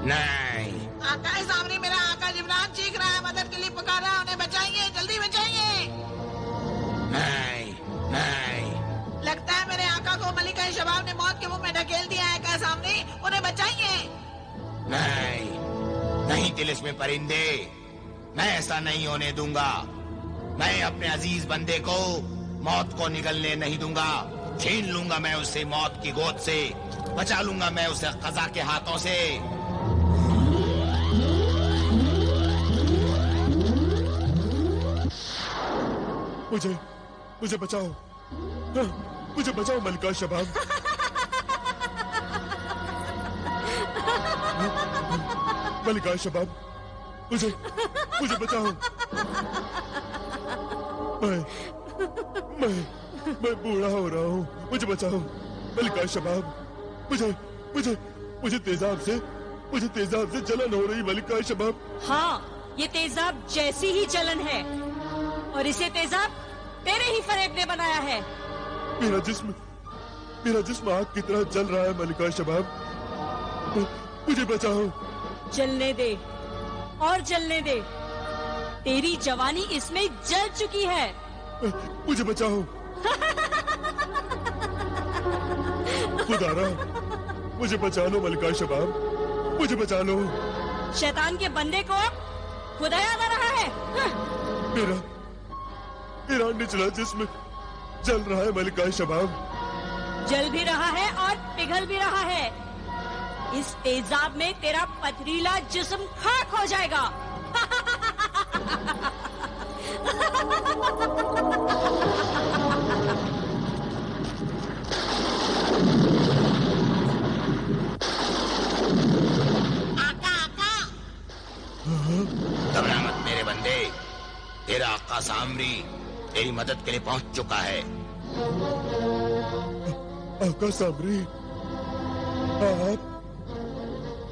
नहीं। आका सामने मेरा आका जिब्रान चीख रहा है, मदद के लिए पुकार रहा है, उन्हें बचाइए, जल्दी बचाइए। नहीं नहीं। लगता है मेरे आका को मलिका शबाब ने मौत के मुंह में ढकेल दिया है। आका सामने, उन्हें बचाइए। नहीं नहीं तिलिस्मी परिंदे, मैं ऐसा नहीं होने दूंगा। मैं अपने अजीज बंदे को मौत को निगलने नहीं दूंगा। छीन लूंगा मैं उसे मौत की गोद से, बचा लूंगा मैं उसे कज़ा के हाथों से। मुझे बचाओ, मुझे बचाओ मलिका शबाब। मलिका शबाब, मुझे बचाओ। मैं बूढ़ा हो रहा हूँ, मुझे बचाओ मलिका शबाब। मुझे तेजाब से जलन हो रही मलिका शबाब। हाँ, ये तेजाब जैसी ही जलन है और इसे तेजाब तेरे ही फरेब ने बनाया है। मेरा जिस्म आग की तरह जल रहा है मलिका शबाब, मुझे बचाओ। जलने दे और जलने दे, तेरी जवानी इसमें जल चुकी है। मुझे बचाओ। खुदारा, मुझे बचा लो मलिका शबाब, मुझे बचा लो। शैतान के बंदे को खुदा याद आ रहा है। मेरा निचला जिस्म जल रहा है मलिका शबाब। जल भी रहा है और पिघल भी रहा है। इस तेजाब में तेरा पथरीला जिस्म खाक हो जाएगा। घबरा मत मेरे बंदे, तेरा आका सामरी तेरी मदद के लिए पहुंच चुका है। आका सामरी, आप?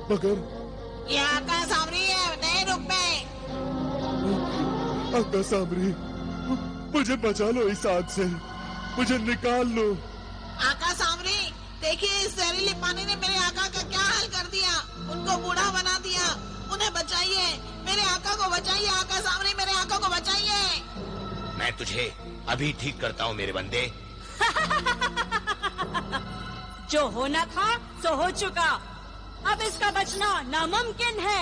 मगर ये आका सामरी है, नए रूप में। आका सामरी, मुझे बचा लो इस आग से, मुझे निकाल लो। आका सामरी, देखिए इस जहरीले पानी ने मेरे आका का क्या हाल कर दिया। उनको बूढ़ा बना दिया। उन्हें बचाइए, मेरे आका को बचाइए। आका सामरी, मेरे आका को बचाइए। मैं तुझे अभी ठीक करता हूँ मेरे बंदे। जो होना था सो हो चुका, अब इसका बचना नामुमकिन है।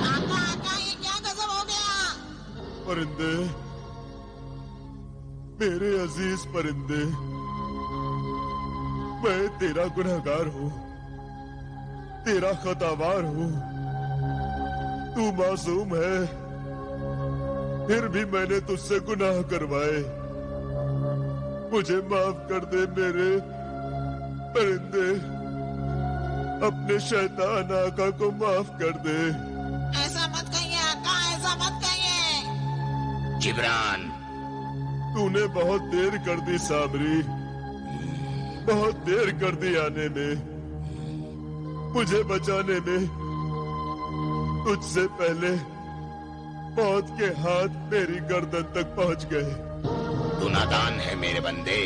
आका, ये क्या गजब हो गया। परिंदे, मेरे अजीज परिंदे, मैं तेरा गुनहगार हूँ, तेरा खतावार हूँ। तू मासूम है, फिर भी मैंने तुझसे गुनाह करवाए। मुझे माफ कर दे मेरे परिंदे, अपने शैतान आका को माफ कर दे। ऐसा मत कहिए आका, ऐसा मत कहिए। जिब्रान, तूने बहुत देर कर दी साबरी, बहुत देर कर दी आने में, मुझे बचाने में। तुझसे पहले मौत के हाथ मेरी गर्दन तक पहुंच गए। तू नादान है मेरे बंदे,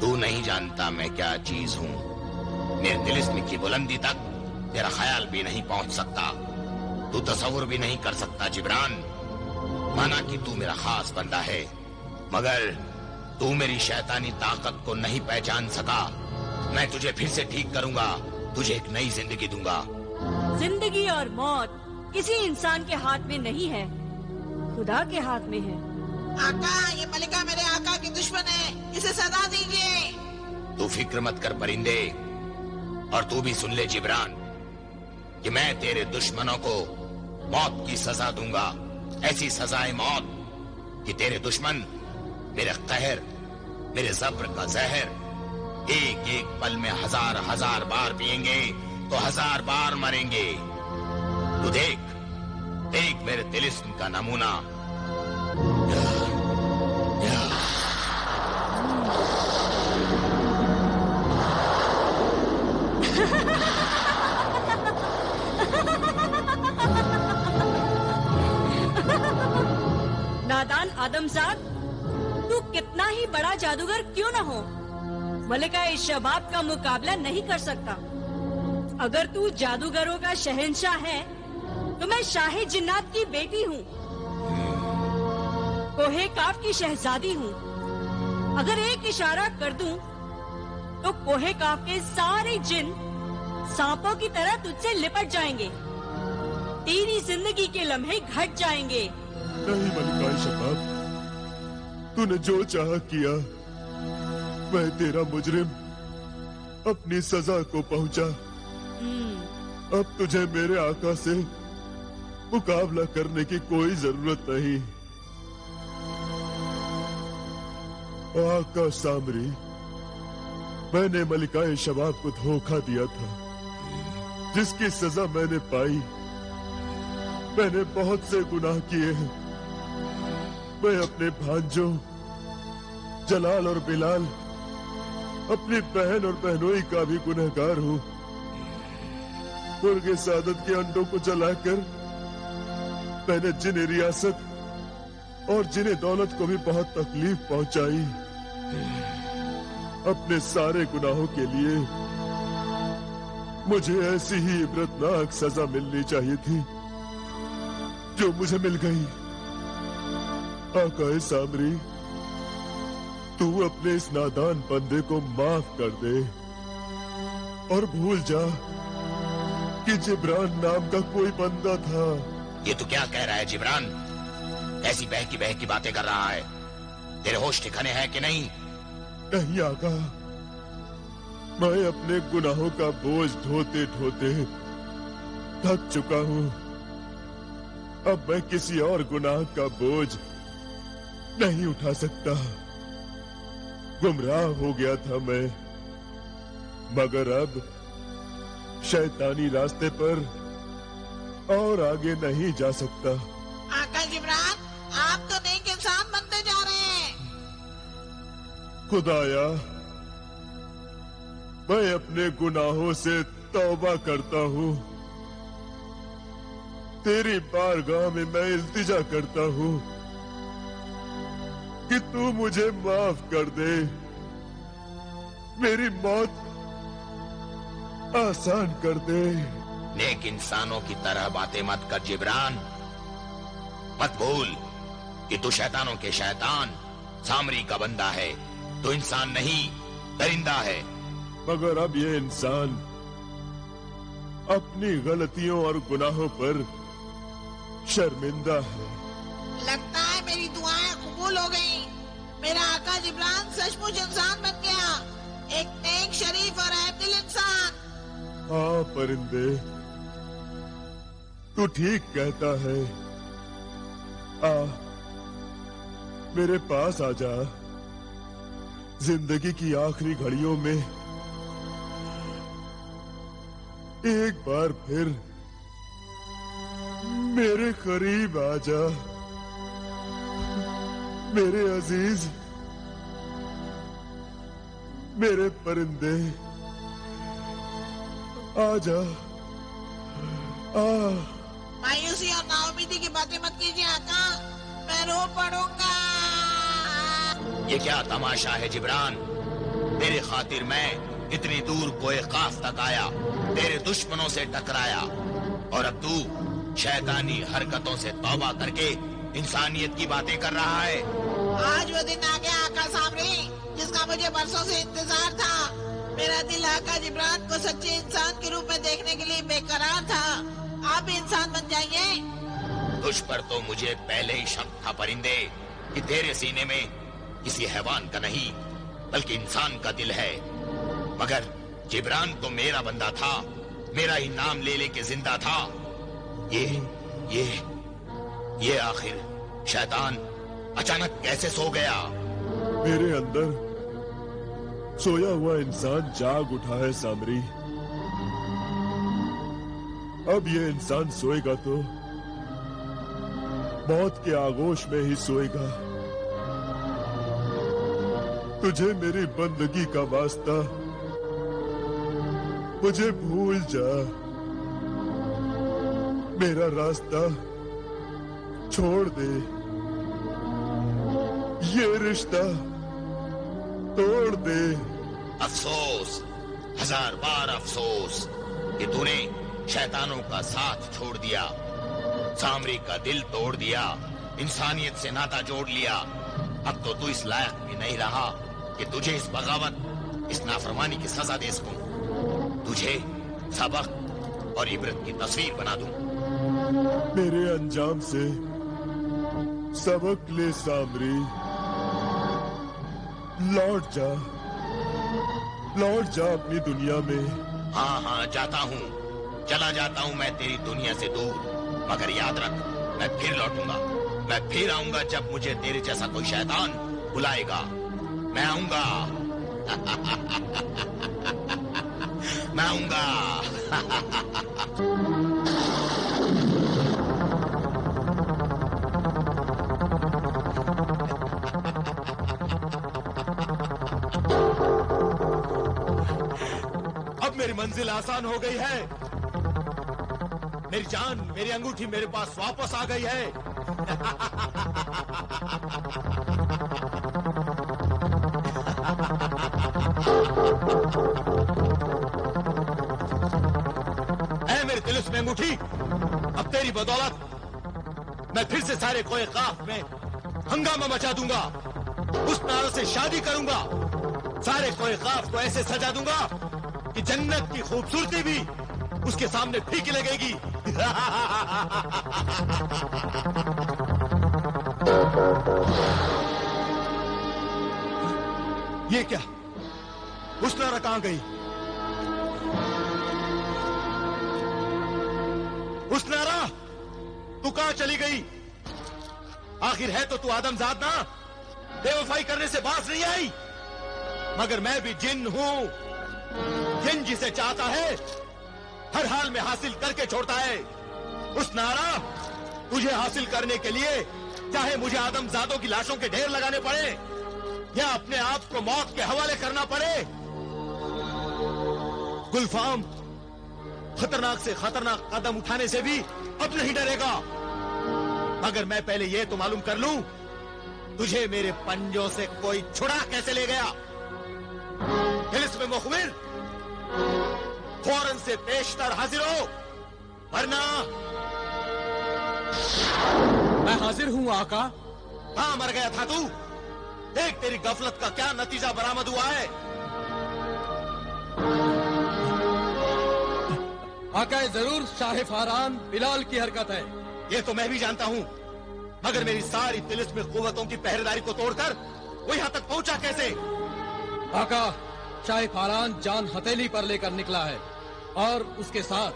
तू नहीं जानता मैं क्या चीज हूँ। मेरे तिलिस्म की बुलंदी तक तेरा ख्याल भी नहीं पहुंच सकता, तू तसव्वुर भी नहीं कर सकता जिब्रान। माना कि तू मेरा खास बंदा है, मगर तू मेरी शैतानी ताकत को नहीं पहचान सका। मैं तुझे फिर से ठीक करूंगा, तुझे एक नई जिंदगी दूंगा। जिंदगी और मौत किसी इंसान के हाथ में नहीं है, खुदा के हाथ में है। आका, ये मलिका मेरे आका की दुश्मन है, इसे सजा दीजिए। तू फिक्र मत कर परिंदे, और तू भी सुन ले जिब्रान कि मैं तेरे दुश्मनों को मौत की सजा दूंगा। ऐसी सजाए मौत कि तेरे दुश्मन मेरे कहर, मेरे जब्र का जहर एक एक पल में हजार हजार बार पिएंगे तो हजार बार मरेंगे। तू देख मेरे तिलिस्म का नमूना। ही बड़ा जादूगर क्यों न हो, मलिका शबाब का मुकाबला नहीं कर सकता। अगर तू जादूगरों का शहंशाह है तो मैं शाही जिन्नात की बेटी हूँ, कोहे काफ की शहजादी हूँ। अगर एक इशारा कर दूं तो कोहे काफ के सारे जिन सांपों की तरह तुझसे लिपट जाएंगे, तेरी जिंदगी के लम्हे घट जाएंगे। नहीं मलिका शबाब, तूने जो चाहा किया। मैं तेरा मुजरिम अपनी सजा को पहुंचा। अब तुझे मेरे आका से मुकाबला करने की कोई जरूरत नहीं। आका सामरी, मैंने मलिका शबाब को धोखा दिया था, जिसकी सजा मैंने पाई। मैंने बहुत से गुनाह किए हैं। मैं अपने भांजों जलाल और बिलाल, अपनी बहन और बहनोई का भी गुनहगार हूँ। मुर्गे सादत के अंडों को जलाकर मैंने जिन्हें रियासत और जिन्हें दौलत को भी बहुत तकलीफ पहुंचाई। अपने सारे गुनाहों के लिए मुझे ऐसी ही इबरतनाक सजा मिलनी चाहिए थी जो मुझे मिल गई। आका सामरी, तू अपने इस नादान बंदे को माफ कर दे और भूल जा कि जिब्रान नाम का कोई बंदा था। ये तू क्या कह रहा है जिब्रान? ऐसी बह की बातें कर रहा है। तेरे होश ठिकाने हैं कि नहीं? नहीं आका, मैं अपने गुनाहों का बोझ ढोते ढोते थक चुका हूँ। अब मैं किसी और गुनाह का बोझ नहीं उठा सकता। गुमराह हो गया था मैं, मगर अब शैतानी रास्ते पर और आगे नहीं जा सकता। आका जिब्रान, आप तो नेक इंसान बनते जा रहे हैं। खुदाया, मैं अपने गुनाहों से तौबा करता हूँ। तेरी बारगाह में मैं इल्तिजा करता हूँ कि तू मुझे माफ कर दे। मेरी मौत आसान कर दे। नेक इंसानों की तरह बातें मत कर जिब्रान। मत भूल कि तू शैतानों के शैतान सामरी का बंदा है। तू इंसान नहीं, दरिंदा है। मगर अब ये इंसान अपनी गलतियों और गुनाहों पर शर्मिंदा है। लगता है मेरी दुआएं कबूल हो गईं। मेरा आका जिब्रान सचमुच इंसान बन गया, एक नेक, शरीफ और आदिल इंसान। हाँ परिंदे, तू ठीक कहता है। आ, मेरे पास आ जा। जिंदगी की आखिरी घड़ियों में एक बार फिर मेरे करीब आ जा, मेरे अजीज, मेरे परिंदे, आ जा। मायूसी और नाउमीदी की बातें मत कीजिए आका, मैं रो पड़ूंगा। ये क्या तमाशा है जिब्रान? तेरे खातिर मैं इतनी दूर कोए काफ तक आया, तेरे दुश्मनों से टकराया, और अब तू शैतानी हरकतों से तौबा करके इंसानियत की बातें कर रहा है। आज वो दिन आ गया आका सामरी, जिसका मुझे बरसों से इंतजार था। मेरा दिल आका जिब्रान को सच्चे इंसान के रूप में देखने के लिए बेकरार था। आप भी इंसान बन जाइए। तुझ पर तो मुझे पहले ही शक था परिंदे कि तेरे सीने में किसी हैवान का नहीं बल्कि इंसान का दिल है। मगर जिब्रान तो मेरा बंदा था, मेरा ही नाम ले लेके जिंदा था। ये आखिर शैतान अचानक कैसे सो गया? मेरे अंदर सोया हुआ इंसान जाग उठा है सामरी। अब ये इंसान सोएगा तो मौत के आगोश में ही सोएगा। तुझे मेरी बंदगी का वास्ता, मुझे भूल जा। मेरा रास्ता छोड़ दे। ये रिश्ता तोड़ दे। अफसोस, 1000 बार अफसोस कि तूने शैतानों का साथ छोड़ दिया, सामरी का दिल तोड़ दिया, इंसानियत से नाता जोड़ लिया। अब तो तू इस लायक भी नहीं रहा कि तुझे इस बगावत, इस नाफरमानी की सजा दे सकूं। तुझे सबक और इबरत की तस्वीर बना दूं। मेरे अंजाम से सबक ले सामरी। लौट जा अपनी दुनिया में। हाँ हाँ, जाता हूँ, चला जाता हूँ मैं तेरी दुनिया से दूर, मगर याद रख, मैं फिर लौटूंगा। मैं फिर आऊंगा जब मुझे तेरे जैसा कोई शैतान बुलाएगा। मैं आऊंगा। मैं आऊंगा। अब मेरी मंजिल आसान हो गई है। मेरी जान, मेरी अंगूठी मेरे पास वापस आ गई है। ऐ मेरे तिलिस्म में अंगूठी, अब तेरी बदौलत मैं फिर से सारे कोए काफ में हंगामा मचा दूंगा। उस नारों से शादी करूंगा, सारे कोए काफ को ऐसे सजा दूंगा कि जन्नत की खूबसूरती भी उसके सामने फीकी लगेगी। ये क्या? हुस्नारा कहां गई? हुस्नारा, तू कहां चली गई? आखिर है तो तू आदमजाद ना? बेवफाई करने से बात नहीं आई। मगर मैं भी जिन हूं। जिन जिसे चाहता है हर हाल में हासिल करके छोड़ता है। उस नारा, तुझे हासिल करने के लिए चाहे मुझे आदमजादों की लाशों के ढेर लगाने पड़े या अपने आप को मौत के हवाले करना पड़े, गुलफाम खतरनाक से खतरनाक कदम उठाने से भी अब नहीं डरेगा। मगर मैं पहले यह तो मालूम कर लूं, तुझे मेरे पंजों से कोई छुड़ा कैसे ले गया। तिलिस्म मुखबिर, फौरन से पेशतर हाजिर हो, वरना। मैं हाजिर हूं आका। कहां मर गया था तू? देख तेरी गफलत का क्या नतीजा बरामद हुआ है। आका जरूर शाह फारान बिलाल की हरकत है। ये तो मैं भी जानता हूं, मगर मेरी सारी तिलिस्म कुव्वतों की पहरेदारी को तोड़कर वो यहां तक पहुंचा कैसे? आका, शाह फारान जान हथेली पर लेकर निकला है और उसके साथ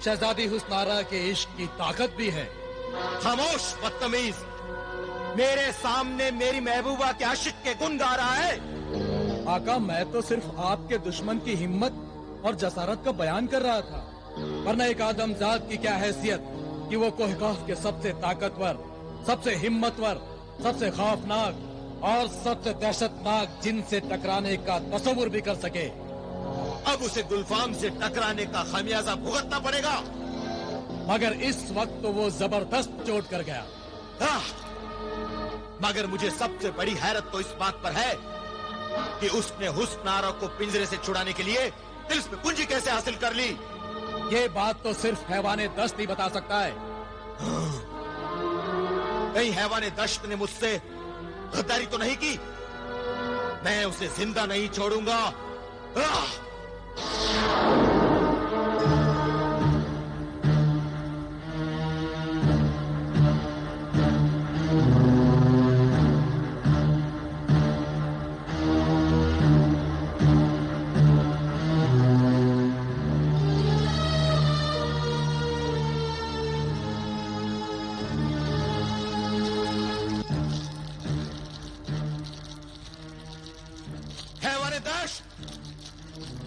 शहजादी हुस्नारा के इश्क की ताकत भी है। खामोश बदतमीज, मेरे सामने मेरी महबूबा के आशिक के गुण गा रहा है। आका, मैं तो सिर्फ आपके दुश्मन की हिम्मत और जसारत का बयान कर रहा था, वरना एक आदमजाद की क्या हैसियत कि वो कोहकाफ के सबसे ताकतवर, सबसे हिम्मतवर, सबसे खौफनाक और सबसे दहशतनाक जिन से टकराने का तस्वुर भी कर सके। अब उसे गुलफाम से टकराने का खमियाजा भुगतना पड़ेगा। मगर इस वक्त तो वो जबरदस्त चोट कर गया। मगर मुझे सबसे बड़ी हैरत तो इस बात पर है कि उसने हुस्नारा को पिंजरे से छुड़ाने के लिए तिलिस्म में कुंजी कैसे हासिल कर ली। ये बात तो सिर्फ हैवाने दश्त ही बता सकता है। कहीं हैवाने दश्त ने मुझसे गद्दारी तो नहीं की? मैं उसे जिंदा नहीं छोड़ूंगा।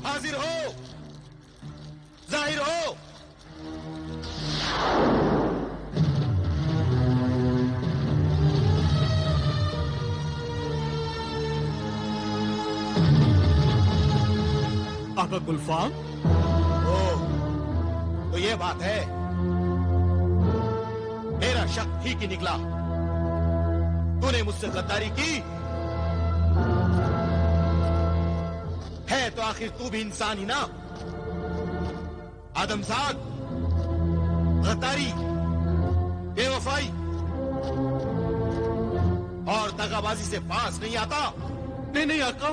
हाजिर हो, जाहिर हो। आका गुलफाम, तो ये बात है, मेरा शक ठीक ही निकला। तूने मुझसे गद्दारी की तो आखिर तू भी इंसान ही ना। आदमजाद, गद्दारी, बेवफाई और दगाबाजी से पास नहीं आता। नहीं नहीं आका,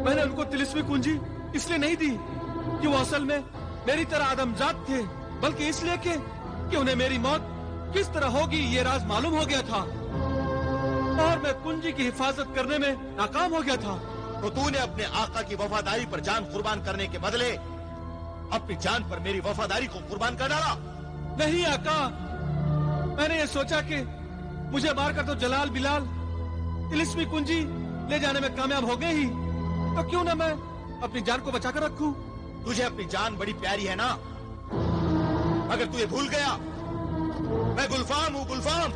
मैंने उनको तिलिस्मी कुंजी इसलिए नहीं दी कि वो असल में मेरी तरह आदमजाद थे, बल्कि इसलिए कि उन्हें मेरी मौत किस तरह होगी ये राज मालूम हो गया था और मैं कुंजी की हिफाजत करने में नाकाम हो गया था। तो तूने अपने आका की वफादारी पर जान कुर्बान करने के बदले अपनी जान पर मेरी वफादारी को कुर्बान कर डाला। नहीं आका, मैंने ये सोचा कि मुझे मारकर तो जलाल बिलाल तिलिस्मी कुंजी ले जाने में कामयाब हो गए ही, तो क्यों ना मैं अपनी जान को बचाकर रखूं। तुझे अपनी जान बड़ी प्यारी है ना, मगर तू ये भूल गया मैं गुलफाम हूँ, गुलफाम।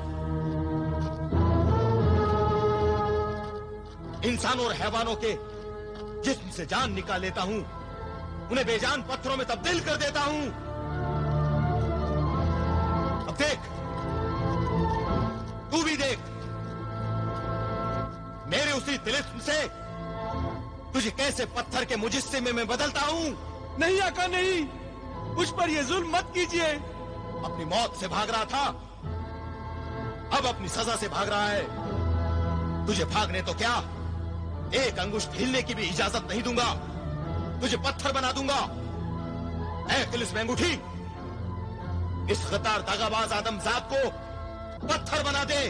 इंसानों और हैवानों के जिस्म से जान निकाल लेता हूँ, उन्हें बेजान पत्थरों में तब्दील कर देता हूँ। अब देख, तू भी देख, मेरे उसी तिलिस्म से तुझे कैसे पत्थर के मुजस्सिमे में बदलता हूँ। नहीं आका नहीं, मुझ पर ये जुल्म मत कीजिए। अपनी मौत से भाग रहा था, अब अपनी सजा से भाग रहा है। तुझे भागने तो क्या, एक अंगुष्ठ हिलने की भी इजाजत नहीं दूंगा। तुझे पत्थर बना दूंगा। ऐ तिलिस्म अंगूठी, इस गद्दार दगाबाज आदमजाद को पत्थर बना दे।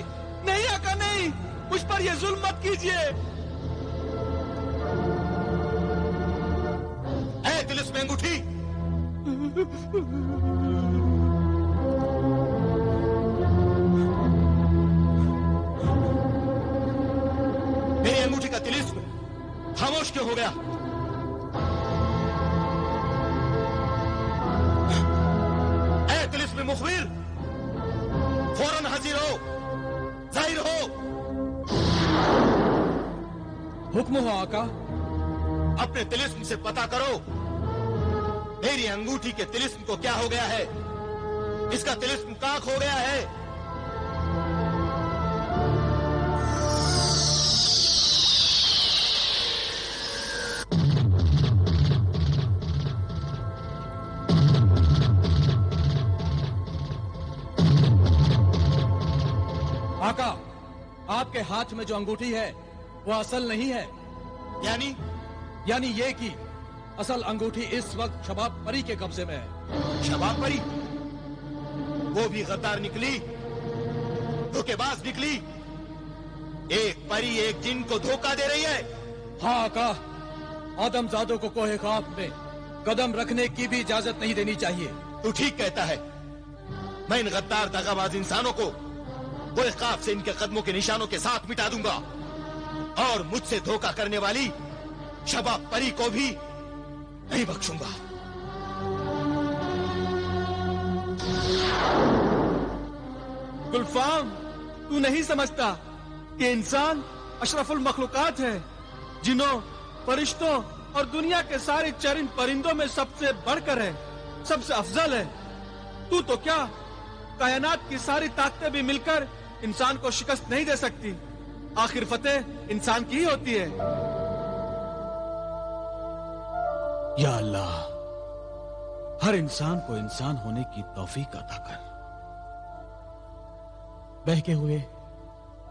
नहीं आका नहीं, मुझ पर ये जुल्म मत कीजिए। ऐ तिलिस्म अंगूठी, मेरी अंगूठी का तिलिस्म खामोश क्यों हो गया? ऐ तिलिस्म मुखबिर, फौरन हाजिर हो, जाहिर हो। हुक्म हो आका। अपने तिलिस्म से पता करो मेरी अंगूठी के तिलिस्म को क्या हो गया है। इसका तिलिस्म काक हो गया है। आका, आपके हाथ में जो अंगूठी है वो असल नहीं है। यानी ये कि असल अंगूठी इस वक्त शबाब परी के कब्जे में है। शबाब परी? वो भी गद्दार निकली, धोखेबाज निकली। एक परी एक जिन को धोखा दे रही है। हाँ आका, आदमजादों को कोहे खाफ में कदम रखने की भी इजाजत नहीं देनी चाहिए। तू ठीक कहता है। मैं इन गद्दार दगाबाज इंसानों को कोहे खाफ से इनके कदमों के निशानों के साथ मिटा दूंगा और मुझसे धोखा करने वाली शबाब परी को भी नहीं बख्शूंगा। गुलफाम, तू नहीं समझता कि इंसान अशरफुल मखलूकात है, जिन्हों, फरिश्तों और दुनिया के सारे चरिंद परिंदों में सबसे बढ़कर है, सबसे अफजल है। तू तो क्या, कायनात की सारी ताकतें भी मिलकर इंसान को शिकस्त नहीं दे सकती। आखिर फतेह इंसान की ही होती है। या अल्लाह, हर इंसान को इंसान होने की तौफीक अता कर। बहके हुए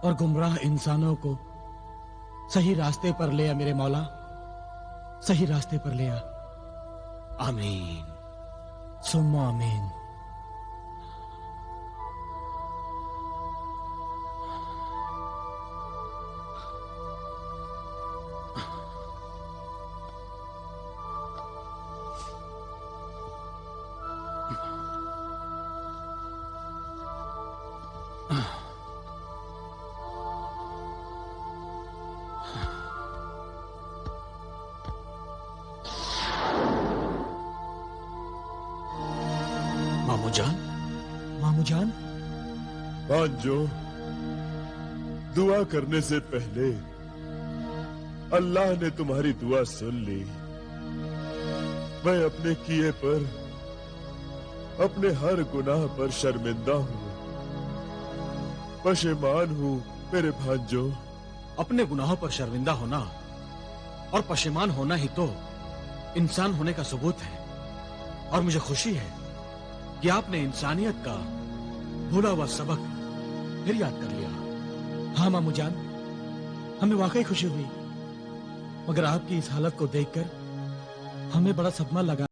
और गुमराह इंसानों को सही रास्ते पर ले आ मेरे मौला, सही रास्ते पर ले आ। आमीन सुम्मा आमीन। मामूजान, भांजो, दुआ करने से पहले अल्लाह ने तुम्हारी दुआ सुन ली। मैं अपने किए पर, अपने हर गुनाह पर शर्मिंदा हूँ, पशेमान हूँ मेरे भांजो। अपने गुनाहों पर शर्मिंदा होना और पशेमान होना ही तो इंसान होने का सबूत है। और मुझे खुशी है कि आपने इंसानियत का भूला हुआ सबक फिर याद कर लिया। हाँ मामू जान, हमें वाकई खुशी हुई, मगर आपकी इस हालत को देखकर हमें बड़ा सदमा लगा।